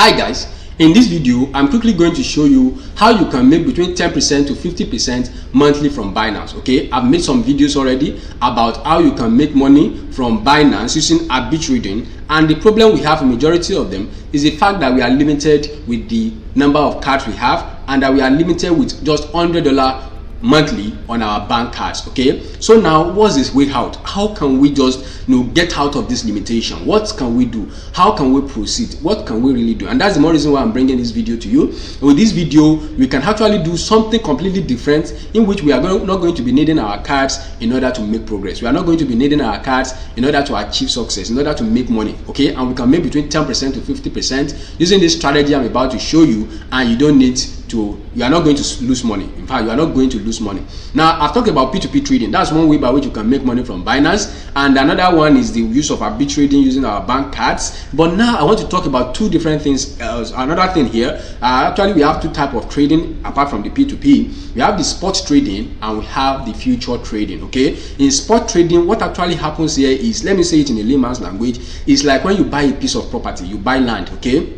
Hi guys, in this video I'm quickly going to show you how you can make between 10% to 50% monthly from Binance. Okay, I've made some videos already about how you can make money from Binance using RoyalQ trading, and the problem we have, a majority of them, is the fact that we are limited with the number of cards we have, and that we are limited with just $100 monthly on our bank cards. Okay, so now what's this way out? How can we just get out of this limitation? What can we do? How can we proceed? What can we really do? And that's the more reason why I'm bringing this video to you. With this video we can actually do something completely different, in which we are not going to be needing our cards in order to make progress. We are not going to be needing our cards in order to achieve success, in order to make money. Okay, and we can make between 10% to 50% using this strategy I'm about to show you, and you are not going to lose money. In fact, you are not going to lose money. Now, I've talked about P2P trading. That's one way by which you can make money from Binance, and another one is the use of RoyalQ trading using our bank cards. But now I want to talk about two different things. Another thing here, actually we have two types of trading apart from the P2P. We have the spot trading and we have the future trading. Okay, in spot trading, what actually happens here is, let me say it in a layman's language, it's like when you buy a piece of property, you buy land. Okay,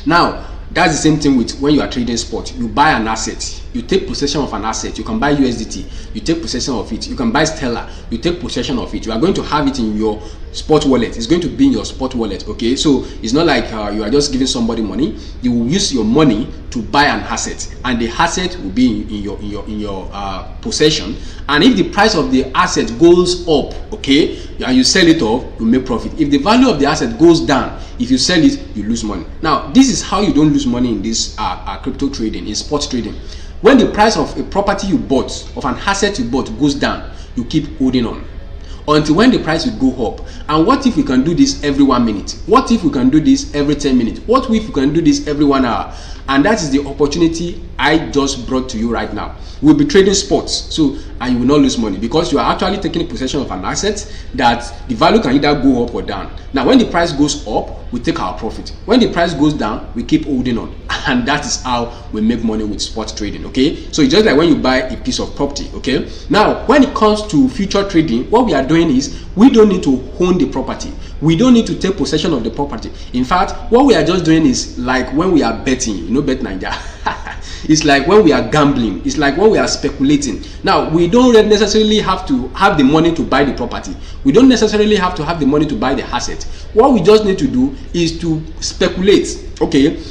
now that's the same thing with when you are trading spot. You buy an asset, you take possession of an asset. You can buy USDT, you take possession of it. You can buy Stellar, you take possession of it. You are going to have it in your spot wallet. It's going to be in your spot wallet. Okay, so it's not like you are just giving somebody money. You will use your money to buy an asset, and the asset will be in your possession. And if the price of the asset goes up, okay, and you sell it off, you make profit. If the value of the asset goes down, if you sell it, you lose money. Now, this is how you don't lose money in this crypto trading, in spot trading. When the price of a property you bought, of an asset you bought, goes down, you keep holding on until when the price will go up. And what if we can do this every 1 minute? What if we can do this every 10 minutes? What if we can do this every 1 hour? And that is the opportunity I just brought to you right now. We'll be trading spots, and you will not lose money, because you are actually taking possession of an asset that the value can either go up or down. Now, when the price goes up, we take our profit. When the price goes down, we keep holding on, and that is how we make money with spot trading. Okay, so it's just like when you buy a piece of property. Okay, now when it comes to future trading, what we are doing is, we don't need to own the property. We don't need to take possession of the property. In fact, what we are just doing is like when we are betting, Bet Ninja. It's like when we are gambling. It's like when we are speculating. Now, we don't necessarily have to have the money to buy the property. We don't necessarily have to have the money to buy the asset. What we just need to do is to speculate. Okay,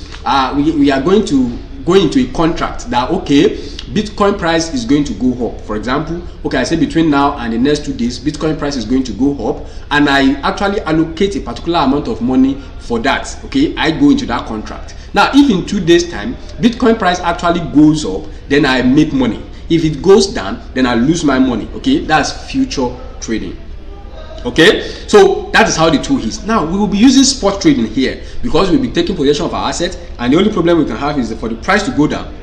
we are going to go into a contract that, okay, Bitcoin price is going to go up. For example, okay, I say between now and the next 2 days, Bitcoin price is going to go up, and I actually allocate a particular amount of money for that. Okay, I go into that contract. Now, if in 2 days time Bitcoin price actually goes up, then I make money. If it goes down, then I lose my money. Okay, that's future trading. Okay, so that is how the tool is. Now, we will be using spot trading here, because we'll be taking possession of our asset, and the only problem we can have is for the price to go down.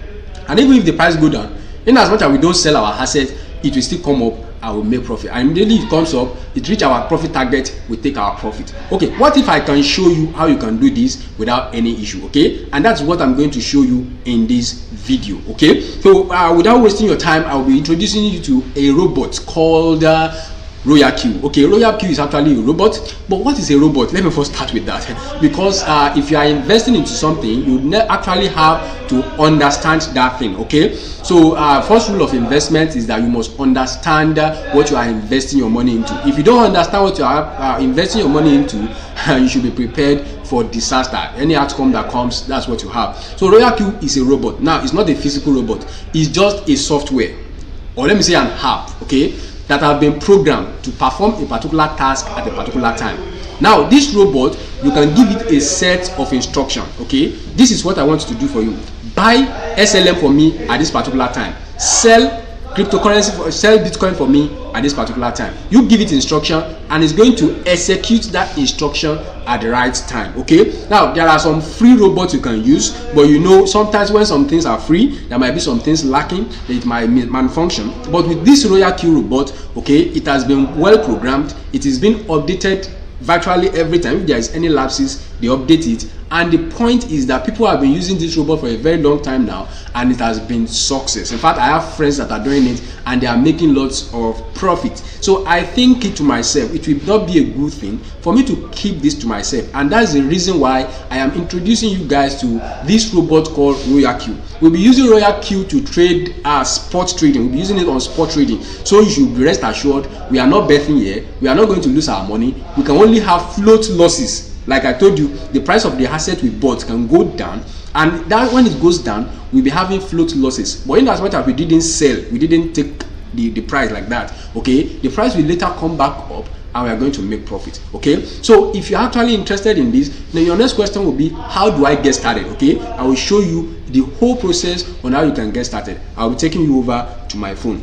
And even if the price go down, in as much as we don't sell our asset, it will still come up and will make profit. And immediately it comes up, it reach our profit target, we take our profit. Okay, what if I can show you how you can do this without any issue? Okay, and that's what I'm going to show you in this video. Okay, so without wasting your time, I'll be introducing you to a robot called RoyalQ. Okay, RoyalQ is actually a robot. But what is a robot? Let me first start with that, because if you are investing into something, you actually have to understand that thing. Okay, so first rule of investment is that you must understand what you are investing your money into. If you don't understand what you are investing your money into, you should be prepared for disaster. Any outcome that comes, that's what you have. So RoyalQ is a robot. Now, it's not a physical robot, it's just a software, or let me say an app, okay, that have been programmed to perform a particular task at a particular time. Now, this robot, you can give it a set of instructions. Okay, this is what I want to do for you. Buy SLM for me at this particular time. Sell cryptocurrency, sell Bitcoin for me at this particular time. You give it instruction, and it's going to execute that instruction at the right time. Okay, now there are some free robots you can use, but sometimes when some things are free, there might be some things lacking, it might malfunction. But with this RoyalQ robot, okay, it has been well programmed. It is being updated virtually every time. If there is any lapses, they update it. And the point is that people have been using this robot for a very long time now, and it has been success. In fact, I have friends that are doing it and they are making lots of profit. So I think it to myself, it will not be a good thing for me to keep this to myself, and that's the reason why I am introducing you guys to this robot called RoyalQ. We'll be using RoyalQ to trade spot trading. We'll be using it on spot trading, so you should be rest assured we are not betting here. We are not going to lose our money. We can only have float losses. Like I told you, the price of the asset we bought can go down, and that when it goes down, we'll be having float losses. But in as much as we didn't sell, we didn't take the price like that, okay, the price will later come back up and we are going to make profit. Okay, so if you're actually interested in this, then your next question will be, how do I get started? Okay, I will show you the whole process on how you can get started. I'll be taking you over to my phone.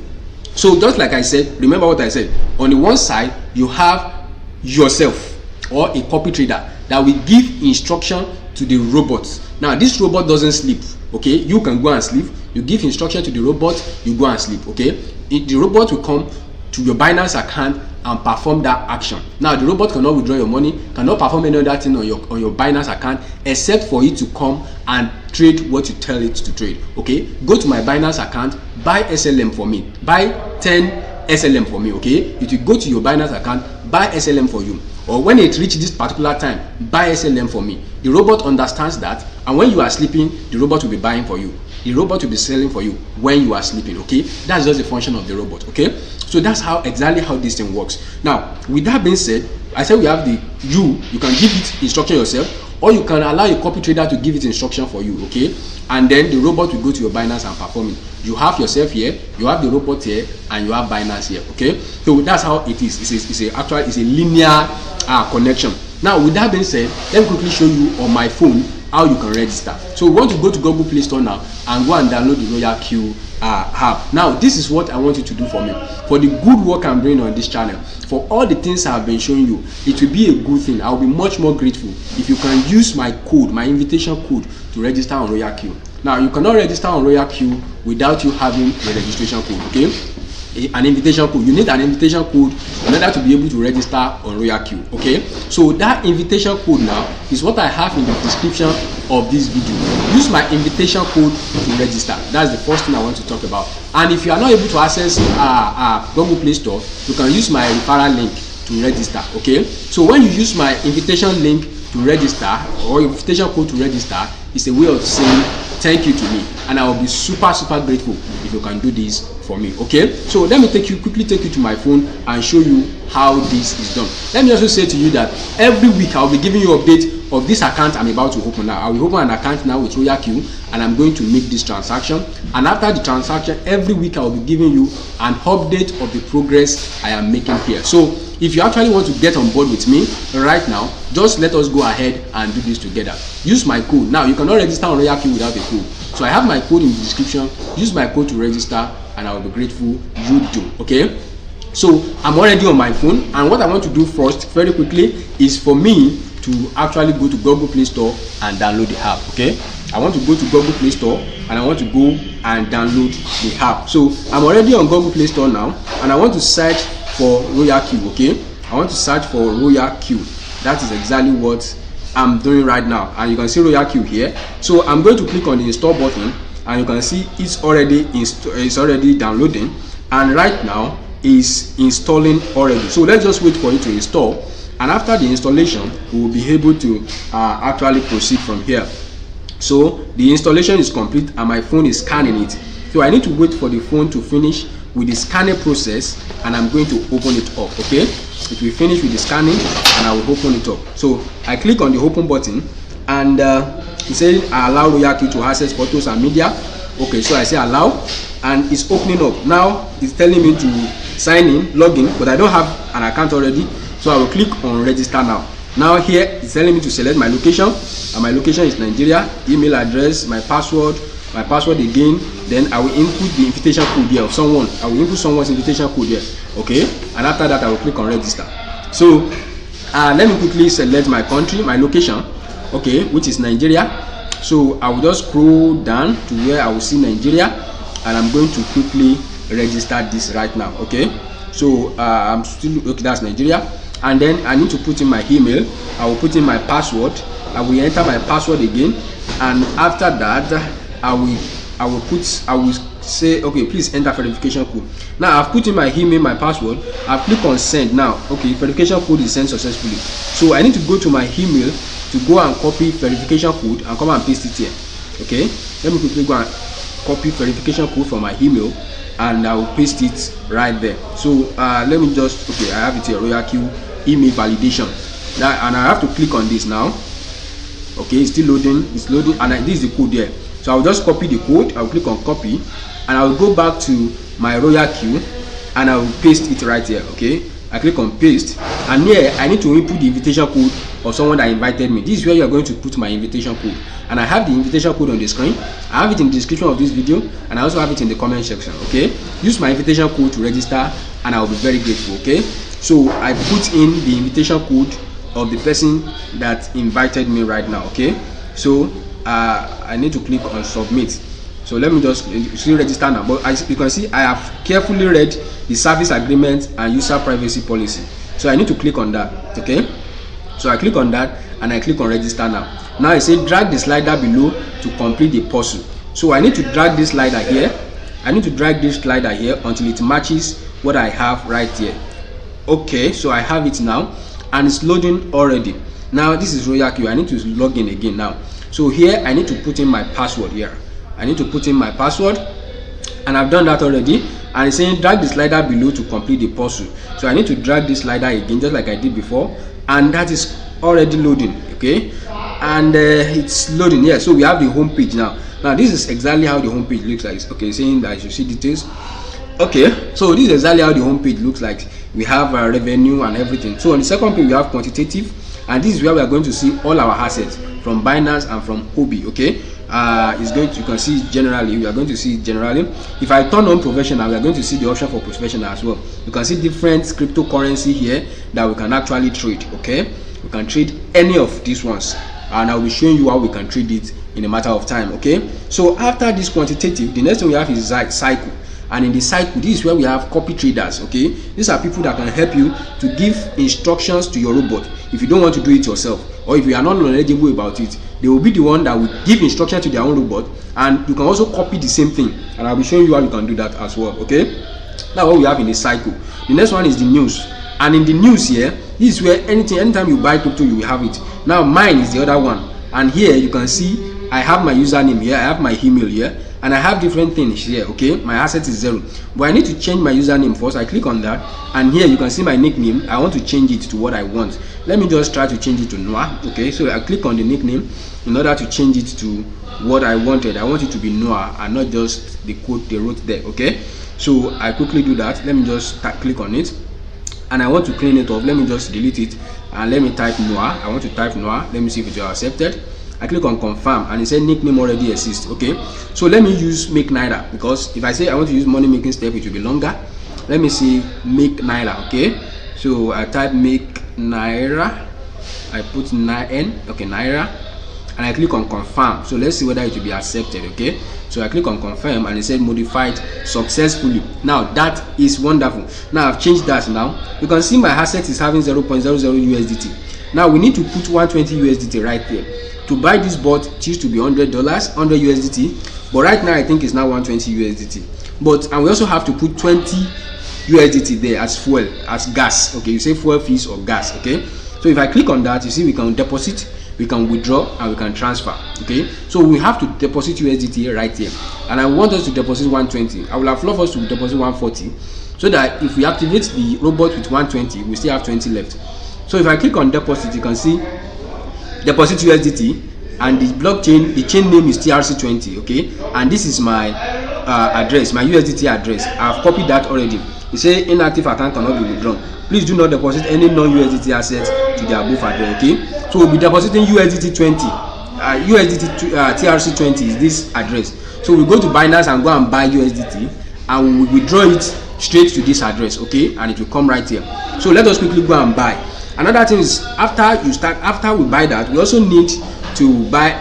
So just like I said, remember what I said, on the one side you have yourself or a copy trader that will give instruction to the robot. Now this robot doesn't sleep, okay, you can go and sleep. You give instruction to the robot, you go and sleep, okay. The robot will come to your Binance account and perform that action. Now the robot cannot withdraw your money, cannot perform any other thing on your Binance account except for it to come and trade what you tell it to trade. Okay, go to my Binance account, buy SLM for me, buy 10 SLM for me. Okay, if you go to your Binance account, buy SLM for you, or when it reaches this particular time, buy SLM for me. The robot understands that, and when you are sleeping, the robot will be buying for you. The robot will be selling for you when you are sleeping. Okay, that's just the function of the robot. Okay, so that's how exactly how this thing works. Now with that being said, I said we have the you can give it instruction yourself, or you can allow a copy trader to give it instruction for you. Okay, and then the robot will go to your Binance and perform it. You have yourself here, you have the robot here, and you have Binance here. Okay, so that's how it is. It's a linear connection. Now with that being said, let me quickly show you on my phone how you can register. So we want to go to Google Play Store now and go and download the RoyalQ app. Now this is what I want you to do for me, for the good work I'm doing on this channel, for all the things I've been showing you. It will be a good thing. I'll be much more grateful if you can use my code, my invitation code, to register on RoyalQ. Now you cannot register on RoyalQ without you having a registration code. Okay, an invitation code. You need an invitation code in order to be able to register on RoyalQ. Okay, so that invitation code now is what I have in the description of this video. Use my invitation code to register. That's the first thing I want to talk about. And if you are not able to access Google Play Store, you can use my referral link to register. Okay, so when you use my invitation link to register, or invitation code to register, it's a way of saying thank you to me, and I will be super grateful if you can do this for me. Okay, so let me quickly take you to my phone and show you how this is done. Let me also say to you that every week I'll be giving you an update of this account I'm about to open now. I will open an account now with RoyalQ, and I'm going to make this transaction, and after the transaction, every week I will be giving you an update of the progress I am making here. So if you actually want to get on board with me right now, just let us go ahead and do this together. Use my code. Now you cannot register on RoyalQ without a code, so I have my code in the description. Use my code to register, and I will be grateful you do. Okay, so I'm already on my phone, and what I want to do first, very quickly, is for me to actually go to Google Play Store and download the app. Okay, I want to go to Google Play Store and I want to go and download the app. So I'm already on Google Play Store now, and I want to search for RoyalQ. Okay, I want to search for RoyalQ. That is exactly what I'm doing right now, and you can see RoyalQ here. So I'm going to click on the install button, and you can see it's already downloading, and right now is installing already. So let's just wait for it to install, and after the installation we will be able to actually proceed from here. So the installation is complete and my phone is scanning it. So I need to wait for the phone to finish with the scanning process, and I'm going to open it up. Okay, it will finish with the scanning and I will open it up. So I click on the open button, and it says I allow RoyalQ to access photos and media. Okay, so I say allow, and it's opening up. Now it's telling me to sign in, log in, but I don't have an account already, so I will click on register now. Now here it's telling me to select my location, and my location is Nigeria, email address, my password again. Then I will input the invitation code here of someone. I will input someone's invitation code here. Okay, and after that I will click on register. So let me quickly select my country, my location, okay, which is Nigeria. So I will just scroll down to where I will see Nigeria, and I'm going to quickly register this right now. Okay, so I'm still okay, that's Nigeria, and then I need to put in my email. I will put in my password, I will enter my password again, and after that I will say, okay, please enter verification code. Now I've put in my email, my password. I've clicked on send. Now, okay, verification code is sent successfully. So I need to go to my email to go and copy verification code and come and paste it here. Okay, let me quickly go and copy verification code from my email, and I will paste it right there. So let me just, okay, I have it here, RoyalQ email validation. Now, and I have to click on this now. Okay, it's still loading, it's loading, and this is the code here. So I'll just copy the code. I'll click on copy, and I will go back to my RoyalQ, and I will paste it right here. Okay, I click on paste, and here I need to input the invitation code of someone that invited me. This is where you are going to put my invitation code, and I have the invitation code on the screen. I have it in the description of this video, and I also have it in the comment section. Okay, use my invitation code to register, and I will be very grateful. Okay, so I put in the invitation code of the person that invited me right now. Okay, so I need to click on submit. So let me just see register now. But as you can see, I have carefully read the service agreement and user privacy policy. So I need to click on that. Okay, so I click on that, and I click on register now. Now I say drag the slider below to complete the puzzle. So I need to drag this slider here. I need to drag this slider here until it matches what I have right here. Okay, so I have it now, and it's loading already. Now this is RoyalQ. I need to log in again now. So here I need to put in my password here. I need to put in my password, and I've done that already. And it's saying drag the slider below to complete the puzzle. So I need to drag this slider again, just like I did before, and that is already loading. Okay, and it's loading here. So we have the home page now. Now this is exactly how the home page looks like. Okay, saying that you see details. Okay, so this is exactly how the home page looks like. We have revenue and everything. So on the second page we have quantitative, and this is where we are going to see all our assets from Binance and from Huobi. Okay, it's going to, you can see generally, we are going to see generally. If I turn on professional, we are going to see the option for professional as well. You can see different cryptocurrency here that we can actually trade. Okay, we can trade any of these ones, and I'll be showing you how we can trade it in a matter of time. Okay, so after this quantitative, the next thing we have is cycle. And in the cycle, this is where we have copy traders. Okay, these are people that can help you to give instructions to your robot if you don't want to do it yourself, or if you are not knowledgeable about it. They will be the one that will give instruction to their own robot, and you can also copy the same thing, and I'll be showing you how you can do that as well. Okay, now what we have in the cycle. The next one is the news, and in the news here, this is where anytime you buy crypto, you will have it. Now mine is the other one, and here you can see I have my username here, I have my email here, and I have different things here. Okay, my asset is 0, but I need to change my username first. I click on that, and here you can see my nickname. I want to change it to what I want. Let me just try to change it to Noah. Okay, so I click on the nickname in order to change it to what I wanted. I want it to be Noah and not just the code they wrote there. Okay, so I quickly do that. Let me just click on it, and I want to clean it off. Let me just delete it, and let me type Noah. I want to type Noah. Let me see if it is accepted. I click on confirm, and it said nickname already exists. Okay, so let me use make naira, because if I say I want to use money making step, it will be longer. Let me see make naira. Okay, so I type make naira, I put n, okay, naira, and I click on confirm. So let's see whether it will be accepted. Okay, so I click on confirm, and it said modified successfully. Now that is wonderful. Now I've changed that. Now you can see my asset is having 0.00 USDT. Now we need to put 120 USDT right there. To buy this bot, it used to be $100, 100 USDT, but right now I think it's now 120 USDT. But and we also have to put 20 USDT there as fuel, as gas. Okay, you say fuel fees or gas. Okay, so if I click on that, you see we can deposit, we can withdraw, and we can transfer. Okay, so we have to deposit USDT right here, and I want us to deposit 120. I will have loved us to deposit 140, so that if we activate the robot with 120, we still have 20 left. So if I click on deposit, you can see deposit USDT, and the blockchain, the chain name is TRC20. Okay, and this is my address, my USDT address. I've copied that already. You say inactive account cannot be withdrawn. Please do not deposit any non-USDT assets to the above address. Okay, so we'll be depositing USDT 20. TRC20 is this address. So we go to Binance and go and buy USDT, and we will withdraw it straight to this address. Okay, and it will come right here. So let us quickly go and buy. Another thing is, after we buy that, we also need to buy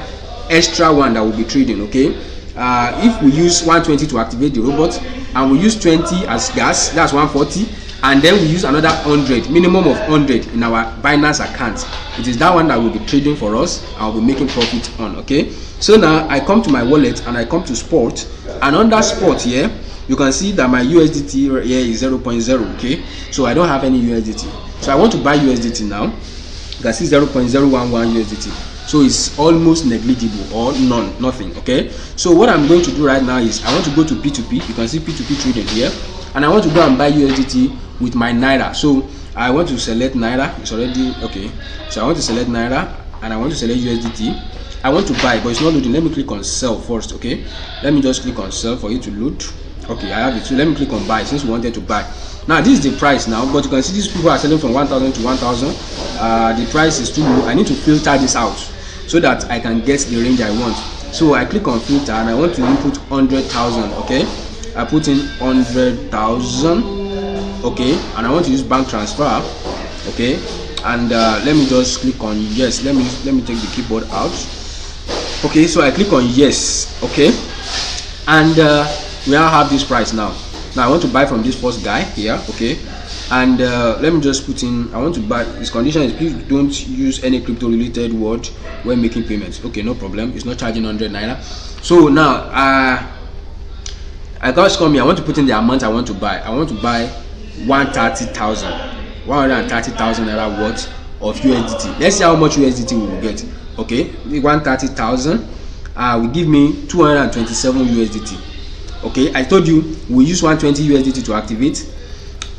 extra one that will be trading. Okay, if we use 120 to activate the robot, and we use 20 as gas, that's 140, and then we use another 100, minimum of 100 in our Binance account. It is that one that will be trading for us and I'll be making profit on. Okay, so now I come to my wallet and I come to sport, and under sport here you can see that my USDT right here is 0.0. okay, so I don't have any USDT, so I want to buy USDT now. You can see 0.011 USDT, so it's almost negligible or nothing. Okay, so what I'm going to do right now is I want to go to P2P. You can see P2P trading here, and I want to go and buy USDT with my Naira. So I want to select Naira. It's already okay, so I want to select Naira and I want to select USDT. I want to buy, but it's not loading. Let me click on sell first. Okay, let me just click on sell for it to load. Okay, I have it. So let me click on buy since we wanted to buy. Now this is the price now, but you can see these people are selling from 1,000 to 1,000. The price is too low. I need to filter this out so that I can get the range I want. So I click on filter and I want to input 100,000. Okay, I put in 100,000. Okay, and I want to use bank transfer. Okay, and let me just click on yes. Let me take the keyboard out. Okay, so I click on yes. Okay, and we now have this price now. Now I want to buy from this first guy here. Okay, and let me just put in, I want to buy. His condition is please don't use any crypto related word when making payments. Okay, no problem, it's not charging 100 Naira. So now I got come here. I want to put in the amount I want to buy. I want to buy 130,000 Naira worth of USDT. Let's see how much USDT we will get. Okay, the 130,000 will give me 227 USDT. Okay, I told you we use 120 USDT to activate,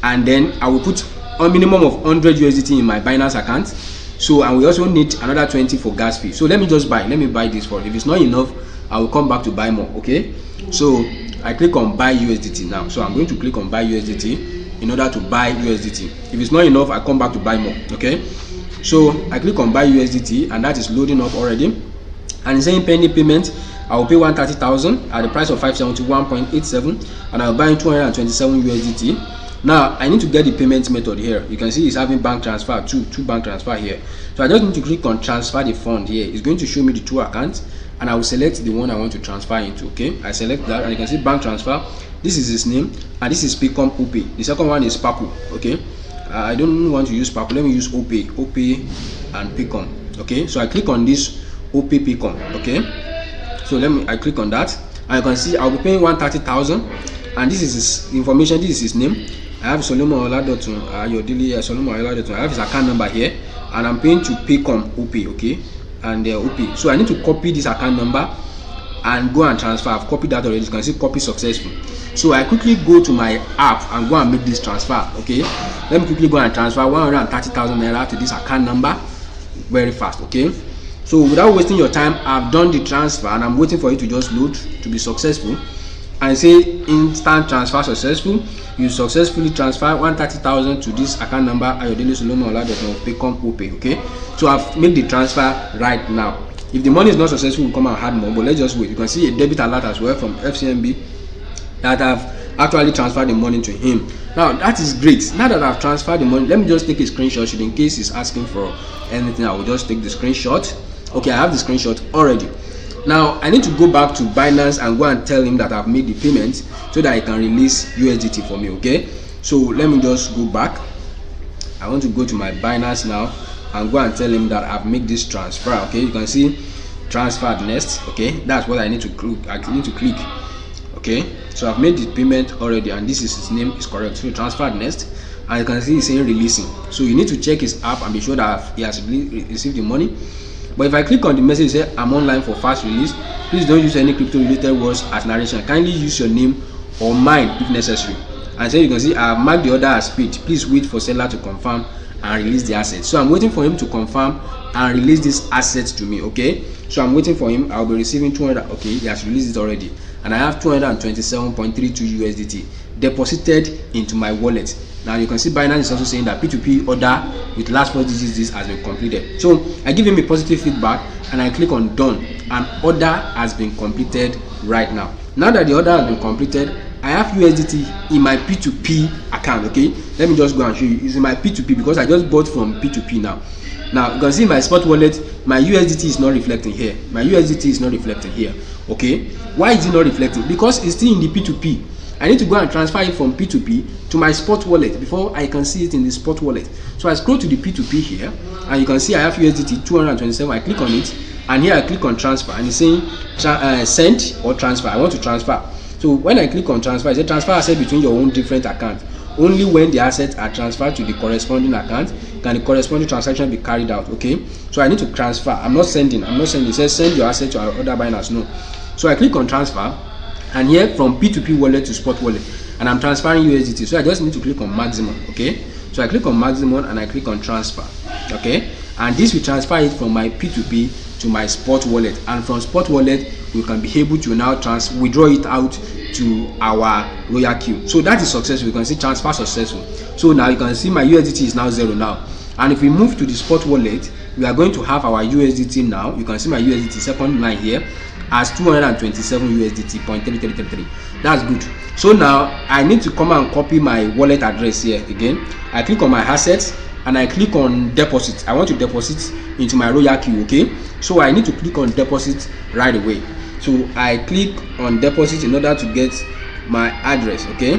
and then I will put a minimum of 100 USDT in my Binance account. So, and we also need another 20 for gas fee. So let me just buy. Let me buy this for. If it's not enough, I will come back to buy more. Okay, so I click on buy USDT now. So I'm going to click on buy USDT in order to buy USDT. If it's not enough, I come back to buy more. Okay, so I click on buy USDT and that is loading up already, and it's saying pending payment. I will pay 130,000 at the price of 571.87, and I'll buy 227 USDT. Now I need to get the payment method here. You can see it's having bank transfer, two bank transfer here. So I just need to click on transfer the fund here. It's going to show me the two accounts, and I will select the one I want to transfer into. Okay, I select that, and you can see bank transfer. This is his name, and this is Paycom Huobi. The second one is Papu. Okay, I don't want to use Papu. Let me use Huobi and Paycom. Okay, so I click on this Huobi Paycom. Okay, so I click on that, and you can see I'll be paying 130,000, and this is his information. This is his name. I have Solomon Oladotun, Solomon Oladotun. I have his account number here, and I'm paying to Paycom Huobi. Okay, and Huobi. So I need to copy this account number and go and transfer. I've copied that already. You can see copy successful. So I quickly go to my app and go and make this transfer. Okay, let me quickly go and transfer 130,000 Naira to this account number very fast. Okay, so without wasting your time, I've done the transfer and I'm waiting for it to just load to be successful, and say instant transfer successful. You successfully transfer 130,000 to this account number Ayodele Solomon Oladotun of Paycom Huobi. Okay, so I've made the transfer right now. If the money is not successful, we'll come and add more, but let's just wait. You can see a debit alert as well from FCMB that I've actually transferred the money to him. Now that is great. Now that I've transferred the money, let me just take a screenshot. In case he's asking for anything, I will just take the screenshot. Okay, I have the screenshot already. Now I need to go back to Binance and go and tell him that I've made the payment so that he can release USDT for me. Okay, so let me just go back. I want to go to my Binance now and go and tell him that I've made this transfer. Okay, you can see transferred next. Okay, that's what I need to click. I need to click. Okay, so I've made the payment already, and this is his name is correct. So transferred next, and you can see it's saying releasing. So you need to check his app and be sure that he has received the money. But if I click on the message say I'm online for fast release, please don't use any crypto related words as narration. Kindly use your name or mine if necessary. And so you can see I have marked the order as paid. Please wait for seller to confirm and release the assets. So I'm waiting for him to confirm and release this assets to me. Okay, so I'm waiting for him. I'll be receiving 200. Okay, he has released it already, and I have 227.32 USDT deposited into my wallet. Now you can see Binance is also saying that P2P order with last 4 digits this has been completed. So I give him a positive feedback and I click on done, and order has been completed right now. Now that the order has been completed, I have USDT in my P2P account. Okay, let me just go and show you. It's in my P2P because I just bought from P2P now. Now you can see in my spot wallet, my USDT is not reflecting here. My USDT is not reflecting here. Okay, why is it not reflecting? Because it's still in the P2P. I need to go and transfer it from P2P to my spot wallet before I can see it in the spot wallet. So I scroll to the P2P here, and you can see I have USDT 227. I click on it, and here I click on transfer, and it's saying send or transfer. I want to transfer. So when I click on transfer, it says transfer asset between your own different accounts. Only when the assets are transferred to the corresponding account can the corresponding transaction be carried out. Okay, so I need to transfer. I'm not sending. It says send your asset to other Binance. No. So I click on transfer, and here from P2P wallet to spot wallet, and I'm transferring USDT. So I just need to click on maximum. Okay, so I click on maximum and I click on transfer. Okay, and this will transfer it from my P2P to my spot wallet, and from spot wallet we can be able to now withdraw it out to our RoyalQ. So that is successful. You can see transfer successful. So now you can see my USDT is now 0 now. And if we move to the spot wallet, we are going to have our USDT now. You can see my USDT second line here as 227 USDT 0.3333. That's good. So now I need to come and copy my wallet address here again. I click on my assets and I click on deposit. I want to deposit into my RoyalQ. Okay, so I need to click on deposit right away. So I click on deposit in order to get my address. Okay,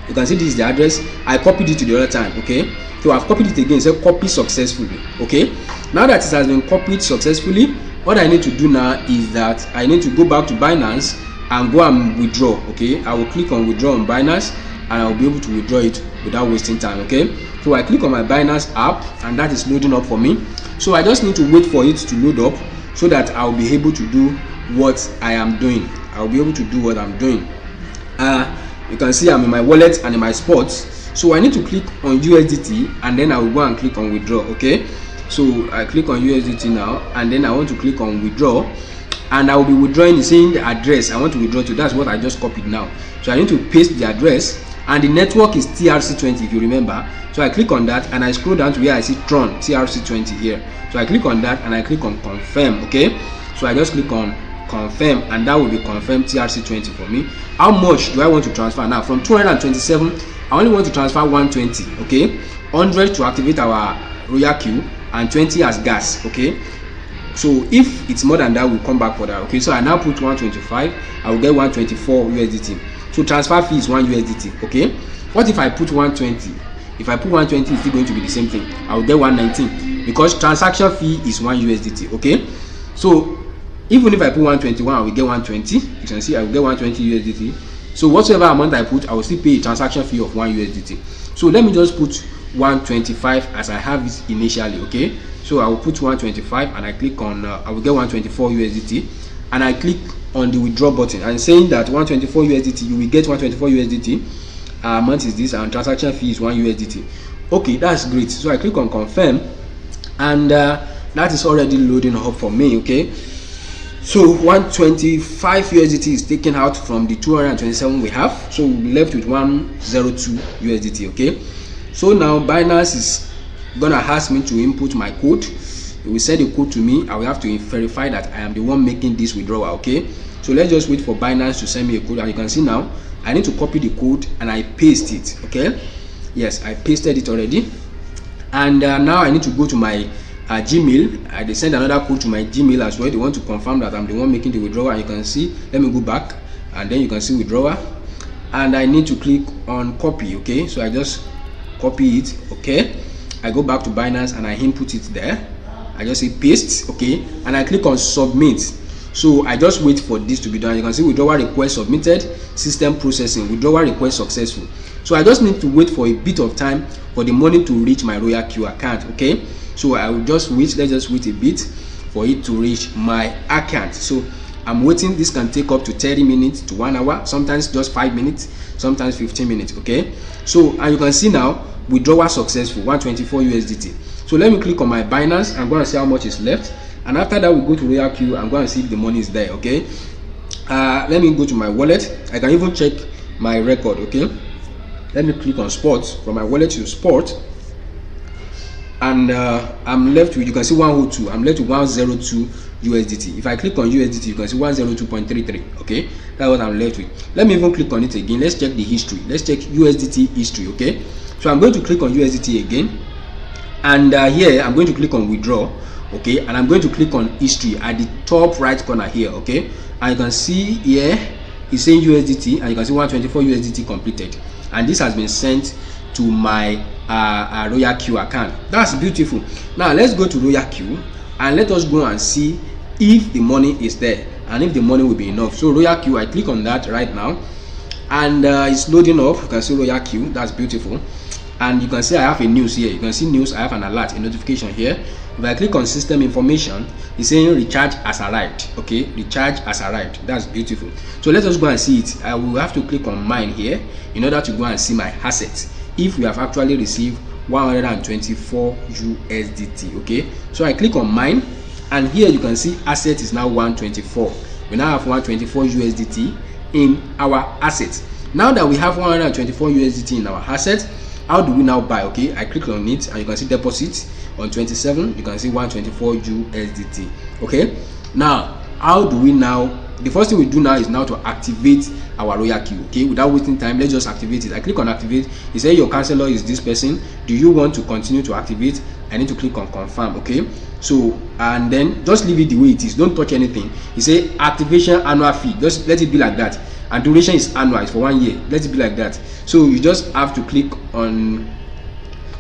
you can see this is the address. I copied it to the other time. Okay, so I've copied it again. So copy successfully. Okay, now that it has been copied successfully, what I need to do now is that I need to go back to Binance and go and withdraw. Okay, I will click on withdraw on Binance, and I will be able to withdraw it without wasting time. Okay, so I click on my Binance app, and that is loading up for me. So I just need to wait for it to load up so that I'll be able to do what I am doing. I'll be able to do what I'm doing. You can see I'm in my wallet and in my spots. So I need to click on USDT, and then I will go and click on withdraw. Okay, so I click on USDT now, and then I want to click on withdraw, and I will be withdrawing, saying the address I want to withdraw to. That's what I just copied now. So I need to paste the address, and the network is TRC20 if you remember. So I click on that, and I scroll down to where I see Tron TRC20 here. So I click on that, and I click on confirm. Okay, so I just click on confirm, and that will be confirmed TRC20 for me. How much do I want to transfer now? From 227, I only want to transfer 120. Okay, 100 to activate our RoyalQ and 20 as gas. Okay, so if it's more than that, we'll come back for that. Okay, so I now put 125. I will get 124 USDT. So transfer fee is 1 USDT. Okay, what if I put 120? If I put 120, it's still going to be the same thing. I will get 119 because transaction fee is 1 USDT. Okay, so even if I put 121, I will get 120. You can see I will get 120 USDT. So whatever amount I put, I will still pay a transaction fee of 1 USDT. So let me just put 125 as I have it initially. Okay, so I will put 125, and I click on I will get 124 USDT, and I click on the withdraw button and saying that 124 USDT, you will get 124 USDT. Amount is this, and transaction fee is 1 USDT. Okay, that's great. So I click on confirm, and that is already loading up for me. Okay, so 125 USDT is taken out from the 227 we have, so we'll be left with 102 USDT. Okay, so now Binance is gonna ask me to input my code. It will send a code to me. I will have to verify that I am the one making this withdrawal. Okay, so let's just wait for Binance to send me a code, and you can see now I need to copy the code and I paste it. Okay, yes, I pasted it already, and now I need to go to my Gmail. They send another code to my Gmail as well. They want to confirm that I'm the one making the withdrawal, and you can see, let me go back, and then you can see withdrawal, and I need to click on copy. Okay, so I just copy it. Okay, I go back to Binance and I input it there. I just say paste. Okay, and I click on submit. So I just wait for this to be done. You can see withdrawal request submitted, system processing, withdrawal request successful. So I just need to wait for a bit of time for the money to reach my RoyalQ account. Okay, so I will just wait. Let's just wait a bit for it to reach my account. So I'm waiting. This can take up to 30 minutes to 1 hour, sometimes just 5 minutes, sometimes 15 minutes. Okay, so and you can see now withdrawal successful, 124 USDT. So let me click on my Binance. I'm going to see how much is left, and after that we go to RoyalQ. I'm going to see if the money is there. Okay, let me go to my wallet. I can even check my record. Okay, let me click on sports, from my wallet to sport, and I'm left with, you can see 102. I'm left with 102 USDT. If I click on USDT, you can see 102.33. Okay, that's what I'm left with. Let me even click on it again. Let's check the history. Let's check USDT history. Okay, so I'm going to click on USDT again, and here I'm going to click on withdraw. Okay, and I'm going to click on history at the top right corner here. Okay, and you can see here it's saying USDT, and you can see 124 USDT completed, and this has been sent to my RoyalQ account. That's beautiful. Now let's go to RoyalQ and let us go and see if the money is there and if the money will be enough. So RoyalQ, I click on that right now, and it's loading up. You can see RoyalQ. That's beautiful. And you can see I have a news here. You can see news. I have an alert, a notification here. If I click on system information, it's saying recharge has arrived. Okay, recharge has arrived. That's beautiful. So let us go and see it. I will have to click on mine here in order to go and see my assets, if we have actually received 124 USDT. Okay, so I click on mine, and here you can see asset is now 124. We now have 124 USDT in our assets. Now that we have 124 USDT in our assets, how do we now buy? Okay, I click on it, and you can see deposit on 27. You can see 124 USDT. Okay, now how do we now? The first thing we do now is now to activate our RoyalQ. Okay, without wasting time, let's just activate it. I click on activate. It says your counselor is this person. Do you want to continue to activate? I need to click on confirm. Okay, so and then just leave it the way it is. Don't touch anything. It says activation annual fee. Just let it be like that. And duration is annual, it's for 1 year. Let it be like that. So you just have to click on,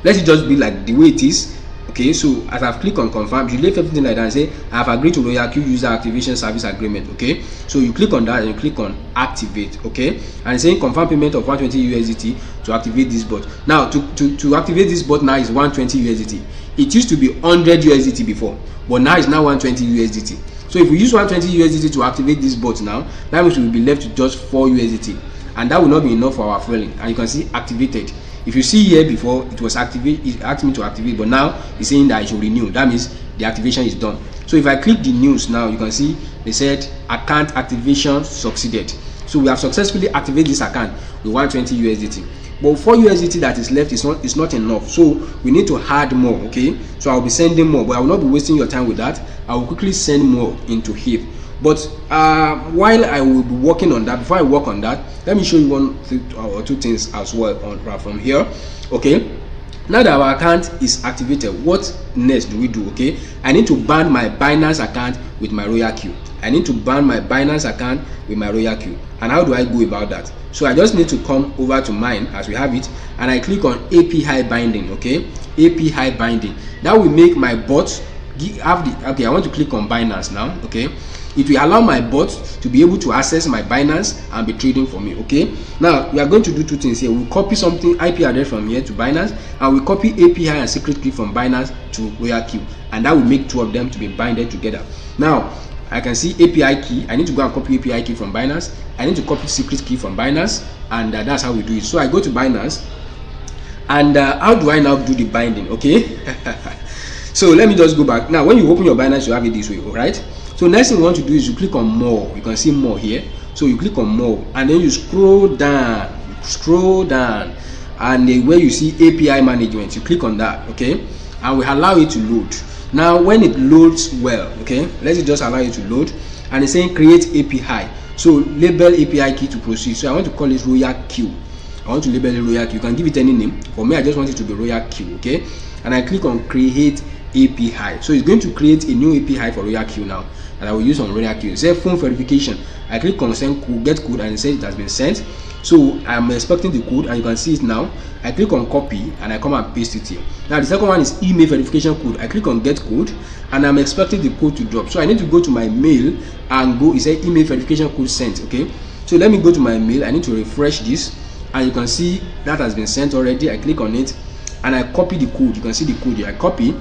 let it just be like the way it is. Okay, so as I've clicked on confirm, you leave everything like that and say I have agreed to RoyalQ user activation service agreement. Okay, so you click on that and you click on activate. Okay, and it's saying confirm payment of 120 USDT to activate this bot. Now to activate this bot now is 120 USDT. It used to be 100 USDT before, but now it's now 120 USDT. So if we use 120 USDT to activate this bot now, that means we will be left with just 4 USDT, and that will not be enough for our fueling. And you can see activated. If you see here before, it was activate, it asked me to activate, but now it's saying that I should renew. That means the activation is done. So if I click the news now, you can see they said account activation succeeded. So we have successfully activated this account with 120 USDT. But 4 USDT that is left is not enough. So we need to add more. Okay, so I'll be sending more, but I will not be wasting your time with that. I will quickly send more into Huobi. But while I will be working on that, before I work on that, let me show you one or two things as well from here. Okay, now that our account is activated, what next do we do? Okay, I need to ban my Binance account with my RoyalQ. I need to ban my Binance account with my RoyalQ. And how do I go about that? So I just need to come over to mine as we have it, and I click on API binding. Okay, API binding. That will make my bot have the, okay, I want to click on Binance now. Okay, it will allow my bot to be able to access my Binance and be trading for me. Okay, now we are going to do two things here. We'll copy something IP address from here to Binance, and we copy API and secret key from Binance to RoyalQ, and that will make two of them to be binded together. Now I can see API key. I need to go and copy API key from Binance. I need to copy secret key from Binance, and that's how we do it. So I go to Binance, and how do I now do the binding? Okay, so let me just go back. Now when you open your Binance, you have it this way. All right, so next thing you want to do is you click on more. You can see more here. So you click on more, and then you scroll down, and where you see API management, you click on that. Okay, and we allow it to load. Now when it loads well, okay, let's just allow it to load, and it's saying create API. So label API key to proceed. So I want to call it RoyalQ. I want to label it RoyalQ. You can give it any name. For me, I just want it to be RoyalQ. Okay, and I click on create API. So it's going to create a new API for RoyalQ now that I will use on RoyalQ. It says phone verification. I click on send code, get code, and it says it has been sent. So I'm expecting the code, and you can see it now. I click on copy, and I come and paste it here. Now the second one is email verification code. I click on get code, and I'm expecting the code to drop. So I need to go to my mail and go. It says email verification code sent. Okay, so let me go to my mail. I need to refresh this, and you can see that has been sent already. I click on it, and I copy the code. You can see the code here. I copy,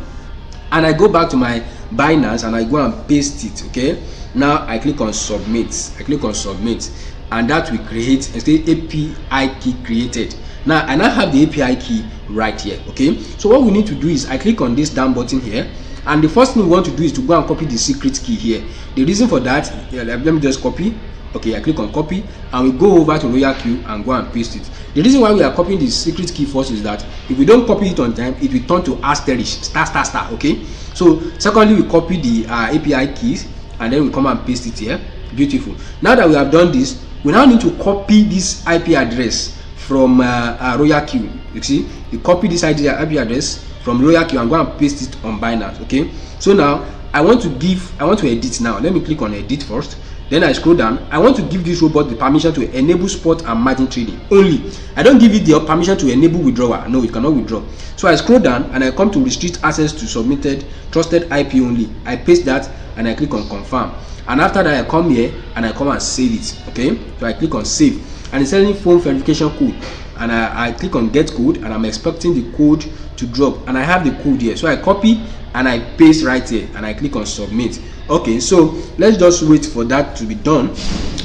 and I go back to my Binance, and I go and paste it. Okay, now I click on submit. I click on submit, and that will create and say API key created. Now I now have the API key right here. Okay, so what we need to do is I click on this down button here, and the first thing we want to do is to go and copy the secret key here. The reason for that, let me just copy. Okay, I click on copy, and we go over to RoyalQ and go and paste it. The reason why we are copying the secret key first is that if we don't copy it on time, it will turn to asterisk ****. Okay, so secondly, we copy the API keys, and then we come and paste it here. Beautiful. Now that we have done this, we now need to copy this IP address from RoyalQ. You see, you copy this IP address from RoyalQ and go and paste it on Binance. Okay, so now I want to edit now. Let me click on edit first. Then I scroll down. I want to give this robot the permission to enable spot and margin trading only. I don't give it the permission to enable withdrawal. No, it cannot withdraw. So I scroll down and I come to restrict access to submitted trusted IP only. I paste that and I click on confirm. And after that, I come here and I come and save it. Okay, so I click on save and it's sending phone verification code. And I click on get code and I'm expecting the code to drop. And I have the code here. So I copy and I paste right here and I click on submit. Okay, so let's just wait for that to be done.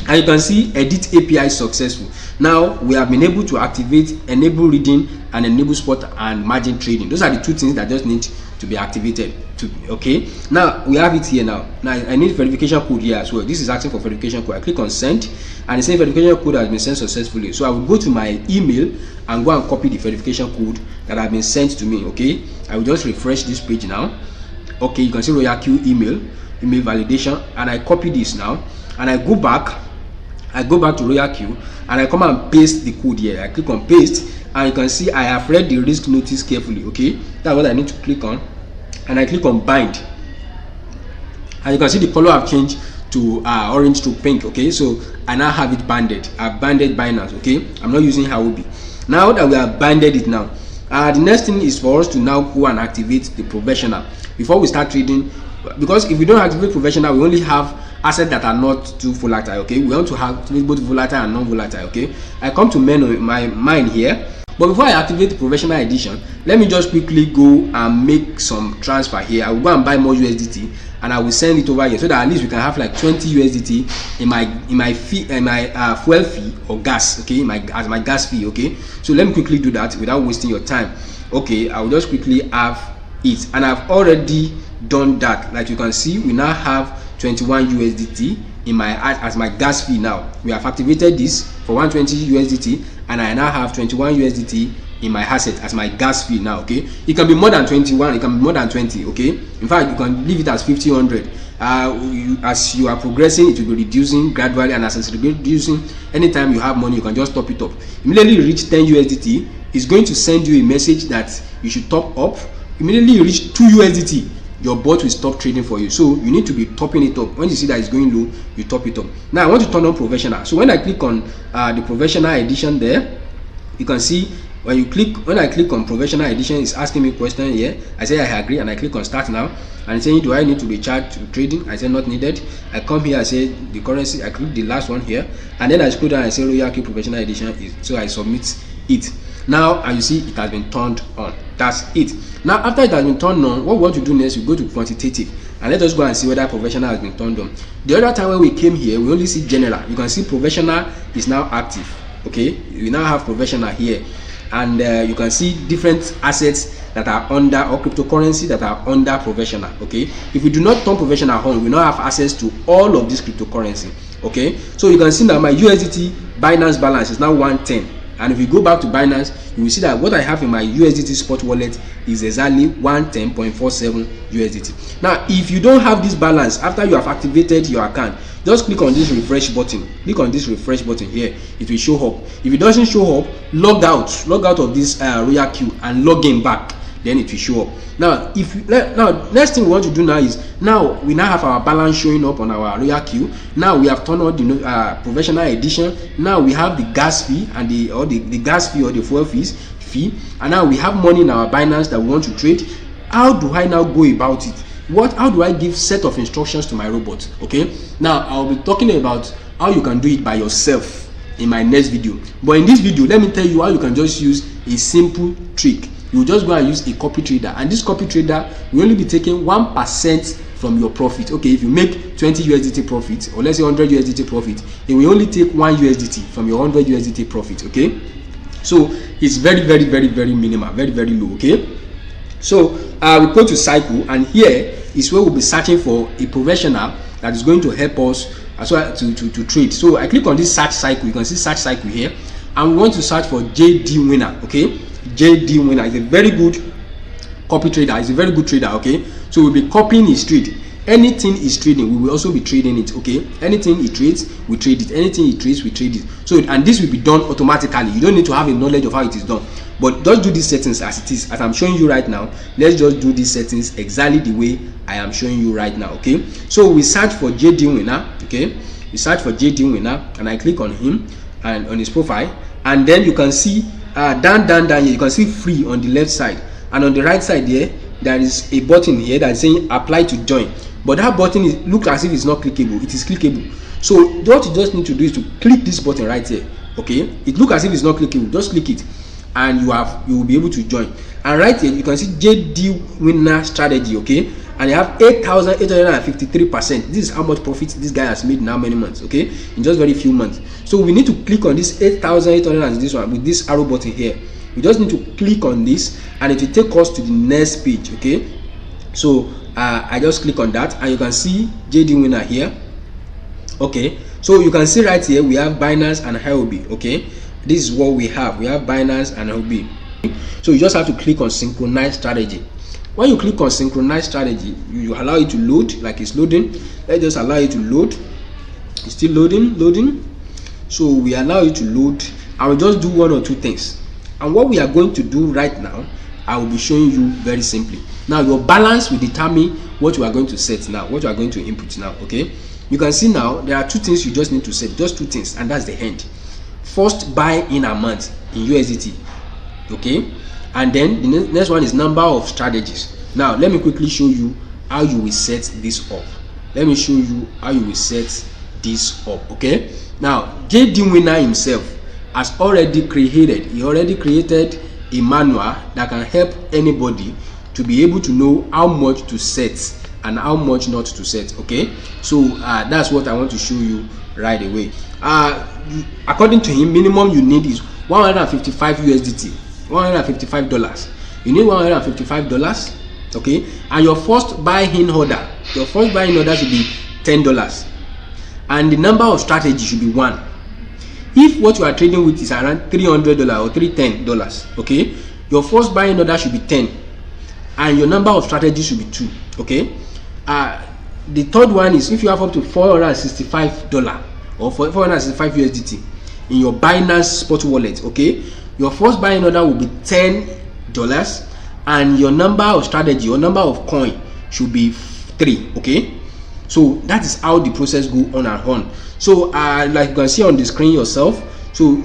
And you can see edit API successful. Now we have been able to activate enable reading and enable spot and margin trading. Those are the two things that just need to be activated. Okay, now we have it here. Now I need verification code here as well. This is asking for verification code. I click on send and it says verification code has been sent successfully. So I will go to my email and go and copy the verification code that has been sent to me. Okay, I will just refresh this page now. Okay, you can see RoyalQ email validation, and I copy this now and I go back to RoyalQ and I come and paste the code here. I click on paste and you can see I have read the risk notice carefully. Okay, that's what I need to click on, and I click on bind and you can see the color have changed to orange to pink. Okay, so I now have it banded. I've banded Binance. Okay, I'm not using Huobi. Now that we have banded it now, the next thing is for us to now go and activate the professional before we start trading. Because if we don't activate professional, we only have assets that are not too volatile. Okay, we want to have both volatile and non-volatile. Okay, I come to my mine here, but before I activate the professional edition, let me just quickly go and make some transfer here. I will go and buy more USDT and I will send it over here so that at least we can have like 20 USDT in my fuel fee or gas. Okay, as my gas fee. Okay, so let me quickly do that without wasting your time. Okay, I will just quickly have it, and I've already done that. Like you can see, we now have 21 USDT in my as my gas fee. Now we have activated this for 120 USDT and I now have 21 USDT in my asset as my gas fee now. Okay, it can be more than 21, it can be more than 20. Okay, in fact you can leave it as 50, as you are progressing, it will be reducing gradually, and as it's reducing, anytime you have money you can just top it up. Immediately you reach 10 USDT, it's going to send you a message that you should top up. Immediately you reach 2 USDT, your bot will stop trading for you. So you need to be topping it up. When you see that it's going low, you top it up. Now I want to turn on professional. So when I click on the professional edition there, you can see when I click on professional edition, it's asking me a question here. I say I agree and I click on start now, and it's saying do I need to be charged to trading? I say not needed. I come here, I say the currency, I click the last one here, and then I scroll down and say RoyalQ professional edition is, so I submit it. Now and you see it has been turned on. That's it. Now after it has been turned on, what we want to do next, we go to quantitative and let us go and see whether professional has been turned on. The other time when we came here, we only see general. You can see professional is now active. Okay, we now have professional here, and you can see different assets that are under, or cryptocurrency that are under professional. Okay, if we do not turn professional on, we now have access to all of this cryptocurrency. Okay, so you can see that my USDT Binance balance is now 110. And if you go back to Binance, you will see that what I have in my USDT spot wallet is exactly 110.47 USDT. Now, if you don't have this balance after you have activated your account, just click on this refresh button. Click on this refresh button here. It will show up. If it doesn't show up, log out of this RoyalQ and log in back. Then it will show up. Now, next thing we want to do now is, now we now have our balance showing up on our RoyalQ. Now we have turned on the professional edition. Now we have the gas fee and the gas fee or the fuel fee, and now we have money in our Binance that we want to trade. How do I now go about it? How do I give set of instructions to my robot? Okay, now I'll be talking about how you can do it by yourself in my next video. But in this video, let me tell you how you can just use a simple trick. You just go and use a copy trader, and this copy trader will only be taking 1% from your profit. Okay, if you make 20 USDT profit, or let's say 100 USDT profit, it will only take 1 USDT from your 100 USDT profit. Okay, so it's very minimal, very low. Okay, so we go to cycle, and here is where we'll be searching for a professional that is going to help us as well to trade. So I click on this search cycle. You can see search cycle here, and we want to search for JD Winner. Okay, JD Winner is a very good copy trader. He's a very good trader. Okay, so we'll be copying his trade. Anything he's trading, we will also be trading it. Okay, anything he trades, we trade it. Anything he trades, we trade it. So, and this will be done automatically. You don't need to have a knowledge of how it is done, but just do these settings as it is, as I'm showing you right now. Let's just do these settings exactly the way I am showing you right now. Okay, so we search for JD winner. Okay, we search for JD winner, and I click on him and on his profile, and then you can see down here you can see free on the left side, and on the right side there is a button here that's saying apply to join, but that button looks as if it's not clickable. It is clickable. So what you just need to do is to click this button right here. Okay, it looks as if it's not clickable. Just click it and you will be able to join. And right here you can see JD winner strategy. Okay, and you have 8,853%. This is how much profit this guy has made in how many months. Okay, in just very few months. So we need to click on this 8,800 and this one with this arrow button here. We just need to click on this and it will take us to the next page. Okay, so I just click on that and you can see JD winner here. Okay, so you can see right here we have Binance and Huobi. Okay, this is what we have. We have Binance and Huobi. So you just have to click on synchronize strategy. When you click on synchronize strategy, you allow it to load. Like it's loading. Let's just allow it to load. It's still loading. So we allow it to load. I will just do one or two things. And what we are going to do right now, I will be showing you very simply. Now your balance will determine what you are going to set now, what you are going to input now. Okay, you can see now there are two things you just need to set, just two things, and that's the end. First, buy in amount in USDT. Okay, and then the next one is number of strategies. Now let me quickly show you how you will set this up. Let me show you how you will set this up. Okay, now JD winner himself has already created a manual that can help anybody to be able to know how much to set and how much not to set. Okay, so that's what I want to show you right away. According to him, minimum you need is 155 USDT, $155. You need $155. Okay, and your first buy-in order should be $10, and the number of strategies should be 1. If what you are trading with is around $300 or $310, okay, your first buying order should be 10, and your number of strategies should be 2. Okay, the third one is if you have up to $465 or 465 USDT in your Binance spot wallet. Okay, your first buying order will be $10, and your number of strategy or number of coin should be 3. Okay, so that is how the process go on and on. So like you can see on the screen yourself, so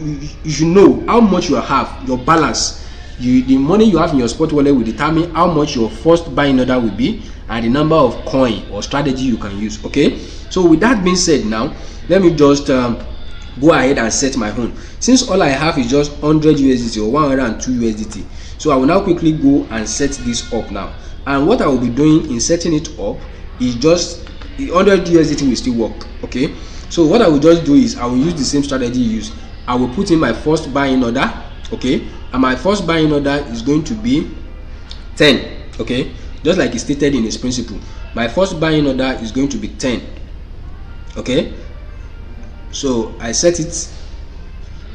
you should know how much you have, your balance. The money you have in your spot wallet will determine how much your first buying order will be and the number of coin or strategy you can use. Okay, so with that being said, now let me just go ahead and set my own. Since all I have is just 100 USDT or 102 USDT, so I will now quickly go and set this up now. And what I will be doing in setting it up is just the 100 USDT will still work. Okay, so what I will just do is I will use the same strategy used. I will put in my first buying order. Okay, and my first buying order is going to be 10. Okay, just like it stated in its principle, my first buying order is going to be 10. Okay, so I set it,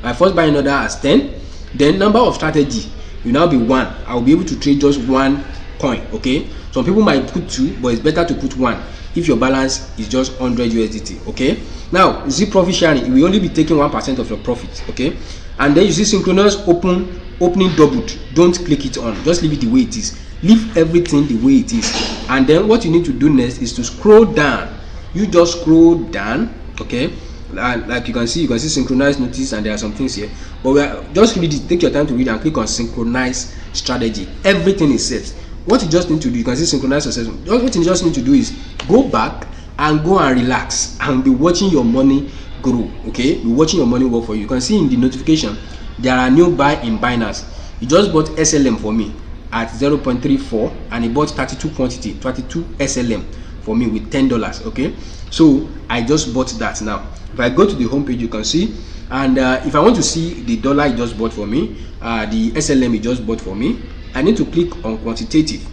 my first buying order as 10. Then number of strategy will now be 1. I will be able to trade just 1 coin. Okay, some people might put 2, but it's better to put 1 if your balance is just 100 USDT. Okay, now you see profit sharing, it will only be taking 1% of your profit. Okay, and then you see synchronous opening doubled. Don't click it on, just leave it the way it is. Leave everything the way it is. And then what you need to do next is to scroll down. You just scroll down. Okay, like you can see synchronize notice, and there are some things here, but we are just read it, take your time to read and click on synchronize strategy. Everything is set. What you just need to do, you can see synchronize assessment. What you just need to do is go back and go and relax and be watching your money grow. Okay, be watching your money work for you. You can see in the notification there are new buy in Binance. You just bought SLM for me at 0.34, and he bought 32 SLM for me with $10. Okay, so I just bought that. Now if I go to the home page, you can see, and if I want to see the dollar he just bought for me, the SLM he just bought for me, I need to click on quantitative.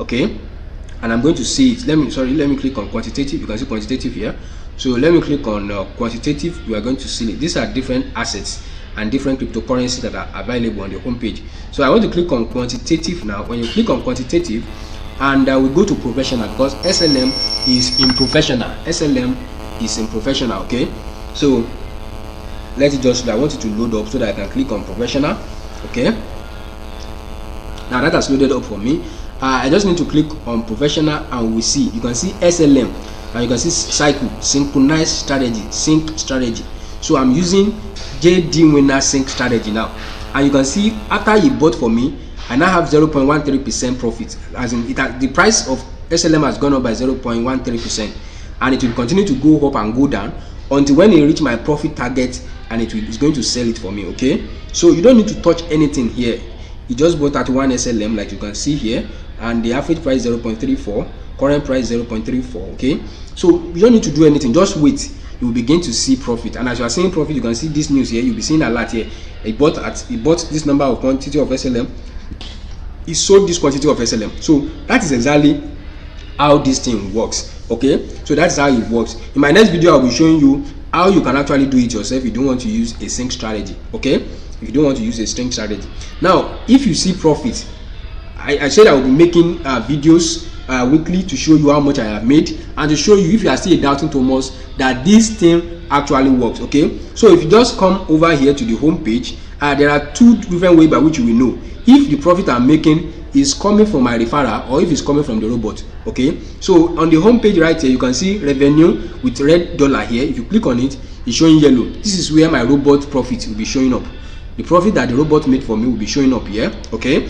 Okay, and I'm going to see it. Let me click on quantitative. You can see quantitative here. So let me click on quantitative. You are going to see it. These are different assets and different cryptocurrencies that are available on the home page. So I want to click on quantitative now. When you click on quantitative, and we go to professional, because SLM is in professional. SLM is in professional. Okay, so let it just, I want it to load up so that I can click on professional. Okay, now that has loaded up for me, I just need to click on professional, and we see, you can see SLM, and you can see cycle, synchronized strategy, sync strategy. So I'm using JD Winner sync strategy now, and you can see after he bought for me, I now have 0.13% profit, as in the price of SLM has gone up by 0.13%, and it will continue to go up and go down until when it reach my profit target, and it's going to sell it for me. Okay, so you don't need to touch anything here. You just bought at 1 SLM, like you can see here, and the average price 0.34, current price 0.34. okay, so you don't need to do anything, just wait. You will begin to see profit, and as you are seeing profit, you can see this news here. You'll be seeing a lot here. He bought this number of quantity of SLM, he sold this quantity of SLM. So that is exactly how this thing works. Okay, so that's how it works. In my next video, I'll be showing you how you can actually do it yourself if you don't want to use a sync strategy. Okay, if you don't want to use a sync strategy. Now, if you see profit, I said I will be making videos weekly to show you how much I have made, and to show you, if you are still doubting Thomas, that this thing actually works. Okay, so if you just come over here to the home page, there are two different ways by which you will know if the profit I'm making is coming from my referral or if it's coming from the robot. Okay, so on the home page right here, you can see revenue with red dollar here. If you click on it, it's showing yellow. This is where my robot profit will be showing up. The profit that the robot made for me will be showing up here. Okay,